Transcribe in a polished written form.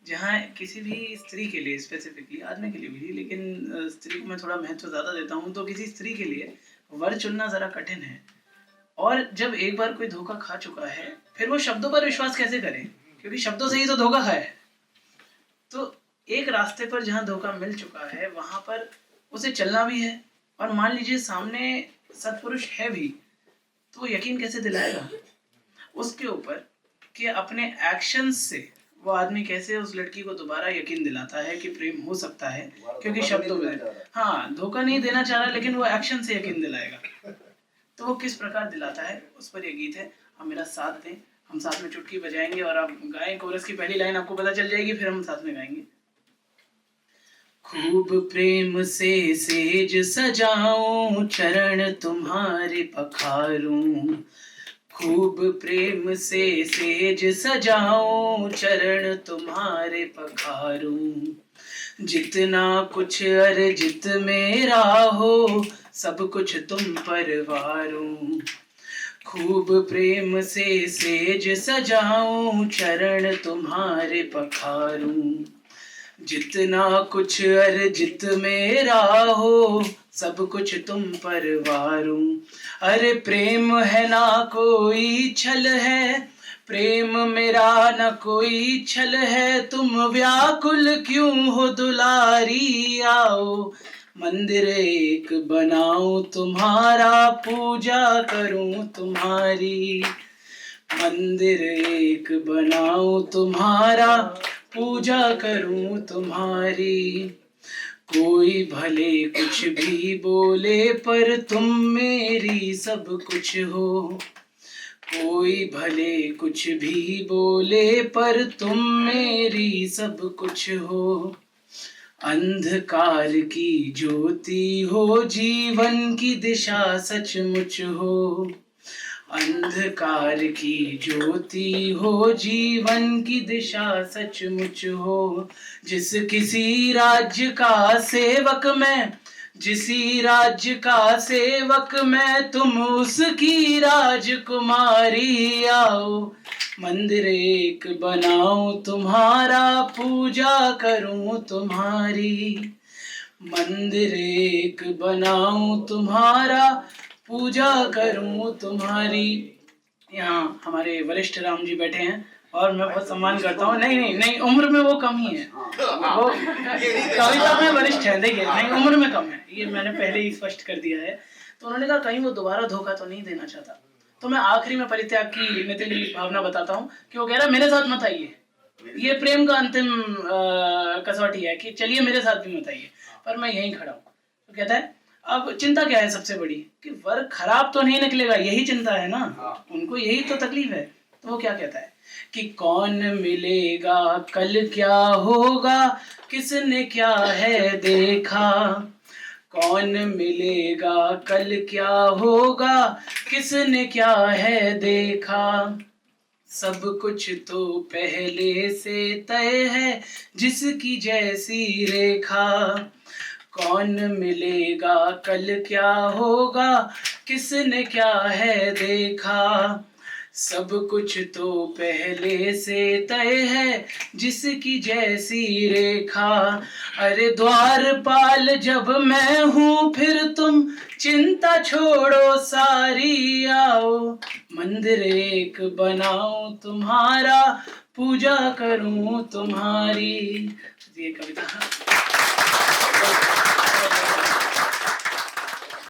जहाँ किसी भी स्त्री के लिए, स्पेसिफिकली आदमी के लिए भी, लेकिन स्त्री को मैं थोड़ा महत्व ज़्यादा देता हूँ, तो किसी स्त्री के लिए वर चुनना ज़रा कठिन है। और जब एक बार कोई धोखा खा चुका है, फिर वो शब्दों पर विश्वास कैसे करे, क्योंकि शब्दों से ही तो धोखा खाया है। तो एक रास्ते पर जहाँ धोखा मिल चुका है वहाँ पर उसे चलना भी है, और मान लीजिए सामने सत्पुरुष है भी, तो वो यकीन कैसे दिलाएगा उसके ऊपर कि अपने एक्शन से वो आदमी कैसे उस लड़की को दोबारा यकीन दिलाता है कि प्रेम हो सकता है, क्योंकि शब्दों में, हाँ, धोखा नहीं देना चाह रहा, लेकिन वो एक्शन से यकीन दिलाएगा। तो वो किस प्रकार दिलाता है, उस पर ये गीत है। आप मेरा साथ दें, हम साथ में चुटकी बजाएंगे और आप गाएं। कोरस की पहली लाइन आपको पता चल जाएगी, फिर हम साथ में गाएंगे। खूब प्रेम से सेज सजाऊं, चरण तुम्हारे पखारूं। खूब प्रेम से सेज सजाऊं, चरण तुम्हारे पखारूं। जितना कुछ अर्जित मेरा हो, सब कुछ तुम पर वारूं। खूब प्रेम से सेज सजाऊं, चरण तुम्हारे पखारूं। जितना कुछ अर्जित मेरा हो, सब कुछ तुम पर वारूं। अरे प्रेम है ना कोई छल है, प्रेम मेरा न कोई छल है। तुम व्याकुल क्यों हो दुलारी, आओ मंदिर एक बनाऊं तुम्हारा, पूजा करूं तुम्हारी। मंदिर एक बनाऊं तुम्हारा, पूजा करूं तुम्हारी। कोई भले कुछ भी बोले, पर तुम मेरी सब कुछ हो। कोई भले कुछ भी बोले, पर तुम मेरी सब कुछ हो। अंधकार की ज्योति हो, जीवन की दिशा सचमुच हो। अंधकार की ज्योति हो, जीवन की दिशा सचमुच हो। जिस किसी राज्य का सेवक मैं, जिसी राज्य का सेवक मैं, तुम उसकी राजकुमारी। आओ मंदिर एक बनाऊं तुम्हारा, पूजा करूं तुम्हारी। मंदिर एक बनाऊं तुम्हारा, पूजा करूं तुम्हारी। यहाँ हमारे वरिष्ठ राम जी बैठे हैं और मैं बहुत सम्मान करता हूँ। नहीं, उम्र में वो कम ही है, वो कविता में वरिष्ठ है। देखिए, नहीं, उम्र में कम है, ये मैंने पहले ही स्पष्ट कर दिया है। तो उन्होंने कहा कहीं वो दोबारा धोखा तो नहीं देना चाहता। तो मैं आखिरी में परित्याग की नितिन जी भावना बताता हूँ कि वो कह रहा मेरे साथ मत आइए, ये प्रेम का अंतिम कसौटी है कि चलिए मेरे साथ भी मत आइए, पर मैं यहीं खड़ा हूँ। तो कहता है अब चिंता क्या है सबसे बड़ी, कि वर्ग खराब तो नहीं निकलेगा, यही चिंता है ना, उनको यही तो तकलीफ है। तो वो क्या कहता है कि कौन मिलेगा कल क्या होगा, किसने क्या है देखा। कौन मिलेगा कल क्या होगा, किसने क्या है देखा। सब कुछ तो पहले से तय है, जिसकी जैसी रेखा। कौन मिलेगा कल क्या होगा, किसने क्या है देखा। सब कुछ तो पहले से तय है, जिसकी जैसी रेखा। अरे द्वारपाल जब मैं हूँ, फिर तुम चिंता छोड़ो सारी। आओ मंदिर एक बनाऊं तुम्हारा, पूजा करूं तुम्हारी। ये कविता